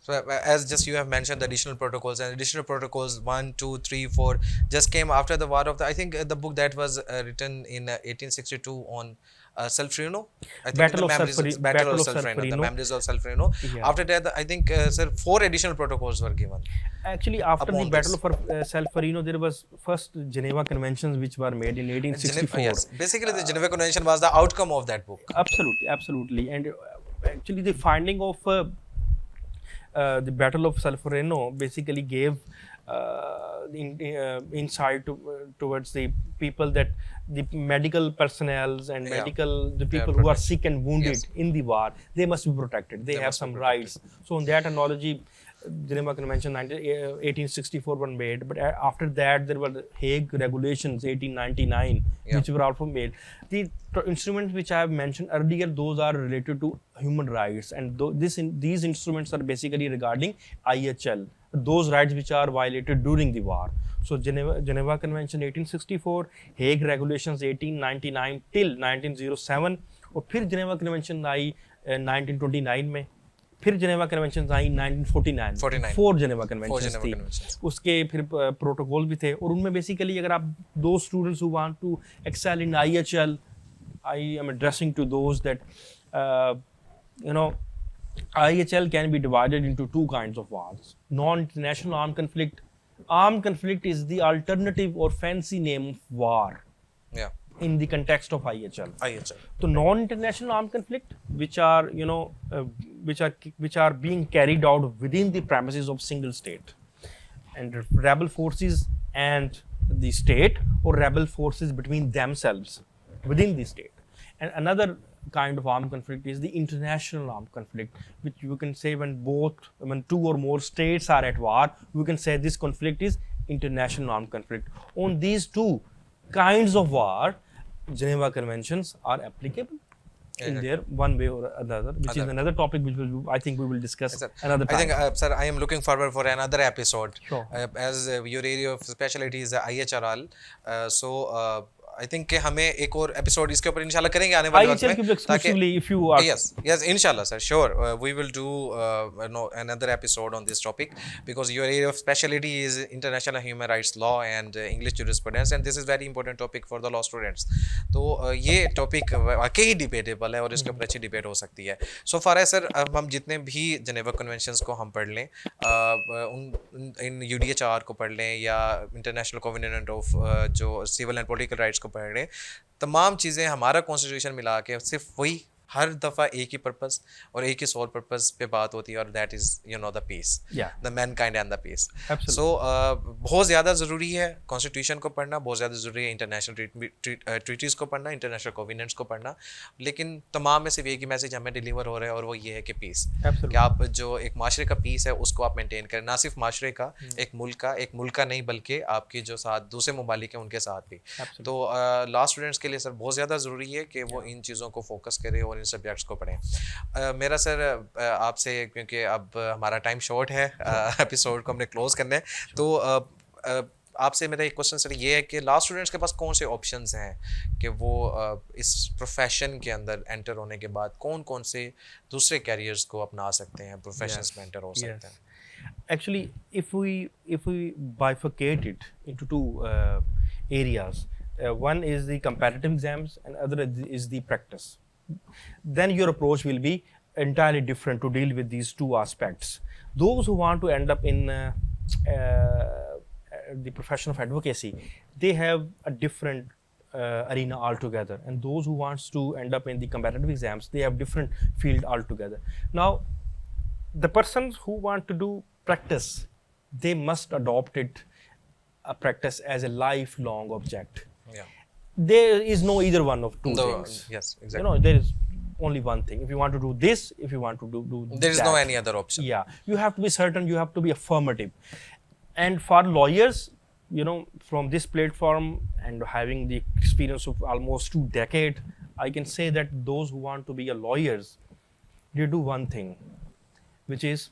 So as just you have mentioned the additional protocols, and additional protocols 1, 2, 3, 4 just came after the war of the, I think the book that was written in 1862 on Solferino. I think Battle of Battle of Solferino, the Solferino. memories of Solferino. Yeah. After that, I think sir, 4 additional protocols were given. Actually, after the Upon Battle of Solferino, there was first Geneva Conventions which were made in 1864. Yes, basically the Geneva Convention was the outcome of that book. Absolutely, absolutely. And actually, the finding of the Battle of Solferino basically gave insight towards the people, that the medical personnel and the people who are sick and wounded Yes. in the war, they must be protected. They have some rights. So on that analogy, Geneva Convention 1864 were made, but after that there were the Hague Regulations 1899, which were also made. The instruments which I have mentioned earlier, those are related to human rights, and these instruments are basically regarding IHL, those rights which are violated during the war. So Geneva Convention 1864, Hague Regulations 1899 till 1907, और फिर Geneva Convention आई 1929 में, फिर Geneva Conventions आई 1949, 4 Geneva Conventions थी, उसके फिर protocol भी थे, और उनमें बेसिकली अगर आप those students who want to excel in IHL, I am addressing to those that IHL can be divided into two kinds of wars. Non-international armed conflict. Armed conflict is the alternative or fancy name of war. Yeah. In the context of IHL. IHL. So non-international armed conflict, which are which are being carried out within the premises of single state, and rebel forces and the state, or rebel forces between themselves within the state. And another kind of armed conflict is the international armed conflict, which you can say when two or more states are at war, we can say this conflict is international armed conflict. On these two kinds of war, Geneva Conventions are applicable in their one way or another, which is another topic which I think we will discuss another time. I think, sir, I am looking forward for another episode. Sure. As your area of specialty is IHRL, so I think कि हमें एक और episode इसके ऊपर इंशाल्लाह करेंगे आने वाले वक्त में, exclusively if you are yes inshallah sir, sure, we will do another episode on this topic, because your area of specialty is international human rights law and English jurisprudence, and this is very important topic for the law students. तो ये topic वाकई debatable है और इसके ऊपर अच्छी debate हो सकती है. सो फार है सर, अब हम जितने भी जेनेवा कन्वेंशंस को हम पढ़ लें, इन UDHR को पढ़ लें या इंटरनेशनल कोवेनेंट ऑफ जो सिविल एंड पॉलिटिकल राइट्स को पढ़ लें, तमाम चीज़ें हमारा कॉन्स्टिट्यूशन मिला के सिर्फ वही हर दफ़ा एक ही पर्पस और एक ही सोल पर्पस पे बात होती है, और that is the peace, the mankind and the peace. So बहुत ज़्यादा ज़रूरी है कॉन्स्टिट्यूशन को पढ़ना, बहुत ज़्यादा ज़रूरी है इंटरनेशनल ट्रीटीज़ को पढ़ना, इंटरनेशनल कोवेनेंट्स को पढ़ना, लेकिन तमाम में सिर्फ एक ही मैसेज हमें डिलीवर हो रहा है, और वो ये है कि पीस, कि आप जो एक माशरे का पीस है उसको आप मेनटेन करें, ना सिर्फ माशरे का, एक मुल्क का नहीं, बल्कि आपके जो साथ दूसरे ममालिक हैं उनके साथ भी. तो लॉ स्टूडेंट्स के लिए सर बहुत ज़्यादा ज़रूरी है कि वो इन चीज़ों को फोकस करें और इन सब्जेक्ट्स को पढ़ें. मेरा सर आपसे, क्योंकि अब हमारा टाइम शॉर्ट है, एपिसोड को हमने क्लोज करना है, तो आपसे मेरा एक क्वेश्चन सर ये है कि लॉ स्टूडेंट्स के पास कौन से ऑप्शंस हैं कि वो इस प्रोफेशन के अंदर एंटर होने के बाद कौन कौन से दूसरे कैरियर्स को अपना सकते हैं, प्रोफेशंस में एंटर हो सकते हैं. Actually, if we bifurcate it into two areas, one is the competitive exams and other is the practice, then your approach will be entirely different to deal with these two aspects. Those who want to end up in the profession of advocacy, they have a different arena altogether, and those who wants to end up in the competitive exams, they have different field altogether. Now the persons who want to do practice, they must adopt it practice as a lifelong object. Yeah. There is no either one of two things. Yes, exactly. You know, there is only one thing. If you want to do this, if you want to do there is that, no any other option. yeah, you have to be certain, you have to be affirmative. And for lawyers, you know, from this platform and having the experience of almost 2 decades, I can say that those who want to be a lawyers, they do one thing, which is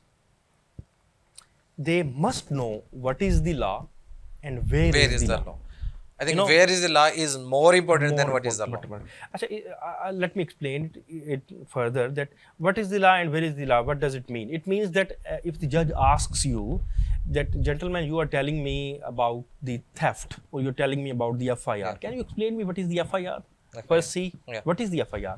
they must know what is the law and where is the law. I think You know, where is the law is more important than what is the law. Achha, let me explain it further, that what is the law and where is the law, what does it mean? It means that if the judge asks you that, gentlemen, you are telling me about the theft, or you're telling me about the FIR, can you explain me what is the FIR? First see, what is the FIR?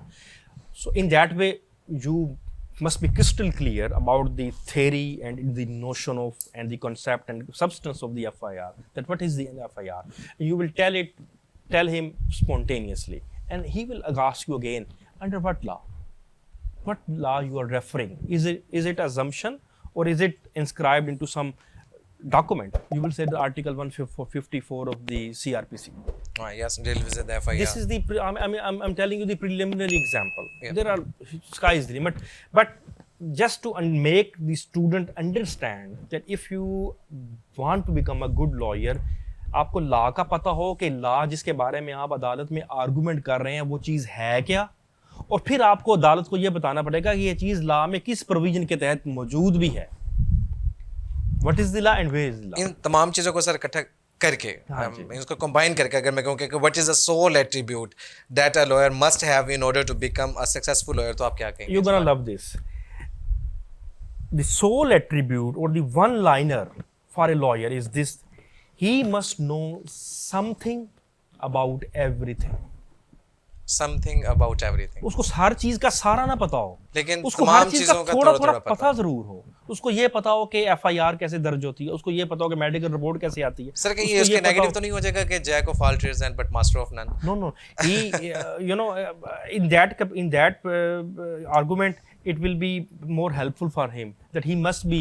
So in that way, you must be crystal clear about the theory and the notion of and the concept and substance of the FIR, that what is the FIR. You will tell him spontaneously, and he will ask you again, under what law you are referring. Is it assumption, or is it inscribed into some document? You will say the article 154 of the CRPC. Yes, deal with the FIR. This is the I'm telling you the preliminary example. There are sky is the limit, but just to make the student understand that if you want to become a good lawyer, आपको law का पता हो कि law जिसके बारे में आप अदालत में आर्गुमेंट कर रहे हैं वो चीज़ है क्या, और फिर आपको अदालत को ये बताना पड़ेगा कि ये चीज़ लॉ में किस प्रोविजन के तहत मौजूद भी है. What is the law and where is the law? इन तमाम चीज़ों को सर इकट्ठा करके इसको कंबाइन करके अगर मैं कहूँ कि what is the sole attribute that a lawyer must have in order to become a successful lawyer, तो आप क्या कहेंगे? You're gonna love this. The sole attribute or the one-liner for a lawyer is this: he must know something about everything. Something about everything. उसको हर चीज का सारा ना पता हो, लेकिन उसको तमाम हर चीज चीजों का का थोड़ा थोड़ा थोड़ा पता जरूर हो. उसको ये पता हो कि FIR कैसे दर्ज होती है, उसको ये पता हो कि मेडिकल रिपोर्ट कैसे आती है. सर कहीं ये इसके नेगेटिव तो नहीं हो जाएगा कि jack of all trades and but master of none? No. He, you know, in that argument, it will be more helpful for him that he must be,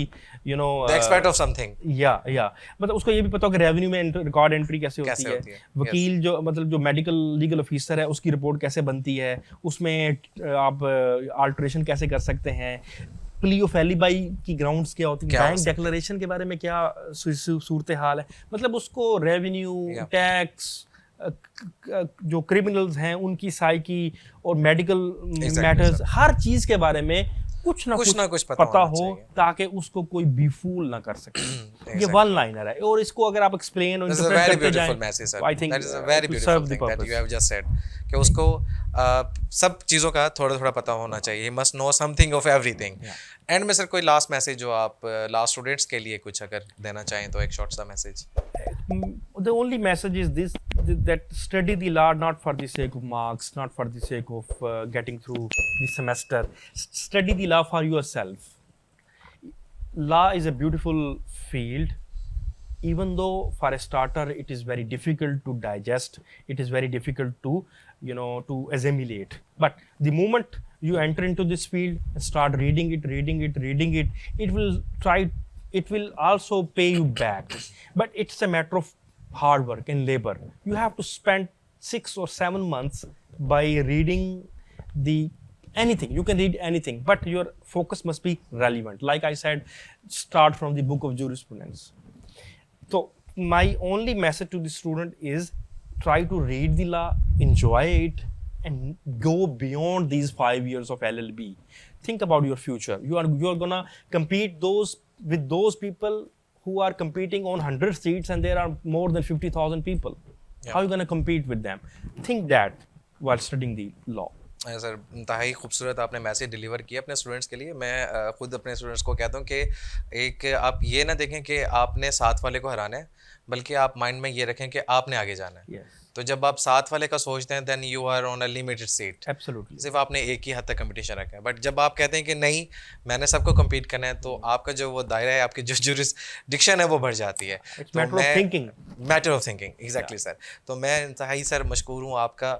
you know, the expert of something. Yeah. मतलब उसको ये भी पता हो कि revenue में record entry कैसे होती है. वकील जो मतलब जो मेडिकल लीगल ऑफिसर है उसकी रिपोर्ट कैसे बनती है, उसमें आप अल्टरेशन कैसे कर सकते हैं, प्ली ऑफ एलिबाई की ग्राउंड्स क्या होती है, बैंक डिक्लेरेशन के बारे में क्या सूरत हाल है. मतलब उसको रेवेन्यू, टैक्स, जो क्रिमिनल्स हैं उनकी साइकी और मेडिकल मैटर्स, हर चीज के बारे में कुछ ना कुछ पता हो ताकि उसको कोई बेफूल ना कर सके. ये वन लाइनर है, और इसको अगर आप एक्सप्लेन और इंटरप्रेट करते जाएं, I think that is a very beautiful thing that you have just said कि उसको सब चीज़ों का थोड़ा थोड़ा पता होना चाहिए. He must know something of everything. And में सर कोई लास्ट मैसेज जो आप लास्ट स्टूडेंट्स के लिए कुछ अगर देना चाहें तो एक शॉर्ट सा message. The only message is this, that study the law not for the sake of marks, not for the sake of getting through the semester. Study the law for yourself. Law is a beautiful field. Even though for a starter it is very difficult to digest, it is very difficult to, you know, to assimilate. But the moment you enter into this field and start reading it, it will also pay you back. But it's a matter of hard work and labor. You have to spend 6 or 7 months by reading anything. You can read anything, but your focus must be relevant. Like I said, start from the book of jurisprudence. So my only message to the student is try to read the law, enjoy it, and go beyond these 5 years of LLB. Think about your future. You are gonna compete with those people who are competing on 100 seats and there are more than 50,000 people. How are you gonna compete with them? Think that while studying the law. Sir इंतहाई खूबसूरत आपने message deliver किया अपने students के लिए. मैं खुद अपने स्टूडेंट्स को कहता हूँ कि एक आप ये ना देखें कि आपने साथ वाले को हराना है, बल्कि आप माइंड में ये रखें कि आपने आगे जाना है. तो जब आप साथ वाले का सोचते हैं then you are on a limited seat, absolutely. सिर्फ आपने एक ही हद तक कंपटीशन रखा है। बट जब आप कहते हैं कि नहीं मैंने सबको compete करना है, तो आपका जो वो दायरा है, आपकी जो जुरिस्डिक्शन है वो बढ़ जाती है। इट्स तो मैटर ऑफ मैं thinking. Matter of thinking exactly sir. तो मैं इंतहाई सर मशकूर हूँ आपका,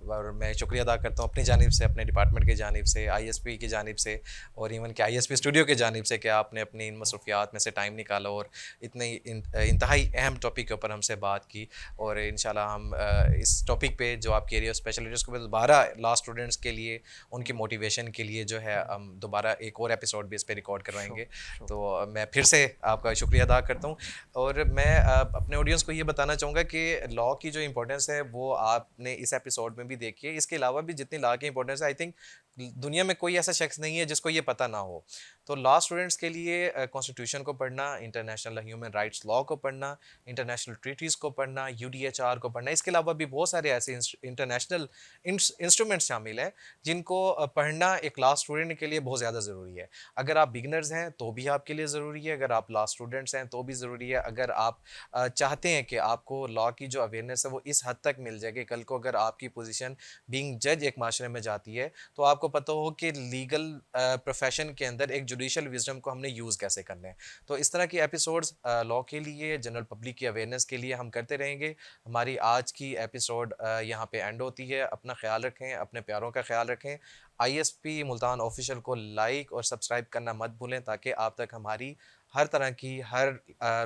और मैं शुक्रिया अदा करता हूँ अपनी जानिब से, अपने डिपार्टमेंट की जानिब से, ISP की जानिब से, और इवन कि ISP स्टूडियो की जानिब से, कि आपने अपनी इन मसरूफियात में से टाइम निकाला और इतने इंतहाई अहम टॉपिक के ऊपर हमसे बात की। और इंशाल्लाह हम इस टॉपिक पे जो आपके एरिया स्पेशल एरियाज को दोबारा लॉ स्टूडेंट्स के लिए उनकी मोटिवेशन के लिए जो है हम दोबारा एक और एपिसोड भी इस पे रिकॉर्ड करवाएंगे। तो मैं फिर से आपका शुक्रिया अदा करता हूँ। और मैं अपने ऑडियंस को ये बताना चाहूँगा कि लॉ की जो इंपॉर्टेंस है वो आपने इस एपिसोड में भी देखी है। इसके अलावा भी जितनी लॉ की इंपॉर्टेंस है, आई थिंक दुनिया में कोई ऐसा शख्स नहीं है जिसको ये पता ना हो। तो लॉ स्टूडेंट्स के लिए कॉन्स्टिट्यूशन को पढ़ना, इंटरनेशनल ह्यूमन राइट्स लॉ को पढ़ना, इंटरनेशनल ट्रीटीज़ को पढ़ना, UDHR को पढ़ना, इसके अलावा भी बहुत सारे ऐसे इंटरनेशनल इंस्ट्रूमेंट्स शामिल हैं जिनको पढ़ना एक लॉ स्टूडेंट के लिए बहुत ज़्यादा ज़रूरी है। अगर आप बिगनर्स हैं तो भी आपके लिए ज़रूरी है, अगर आप लॉ स्टूडेंट्स हैं तो भी ज़रूरी है, अगर आप चाहते हैं कि आपको लॉ की जो अवेयरनेस है वो इस हद तक मिल जाए कि कल को अगर आपकी पोजीशन बीइंग जज एक माशरे में जाती है तो आपको पता हो कि लीगल प्रोफेशन के अंदर एक जुडिशल विजडम को हमने यूज़ कैसे करना है। तो इस तरह की एपिसोड्स लॉ के लिए, जनरल पब्लिक की अवेयरनेस के लिए हम करते रहेंगे। हमारी आज की एपिसोड यहाँ पे एंड होती है। अपना ख्याल रखें, अपने प्यारों का ख्याल रखें। ISP मुल्तान ऑफिशियल को लाइक और सब्सक्राइब करना मत भूलें, ताकि आप तक हमारी हर तरह की, हर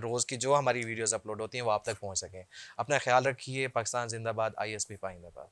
रोज़ की जो हमारी वीडियोस अपलोड होती हैं वो आप तक पहुंच सकें। अपना ख्याल रखिए। पाकिस्तान जिंदाबाद, ISP पाइंदाबाद।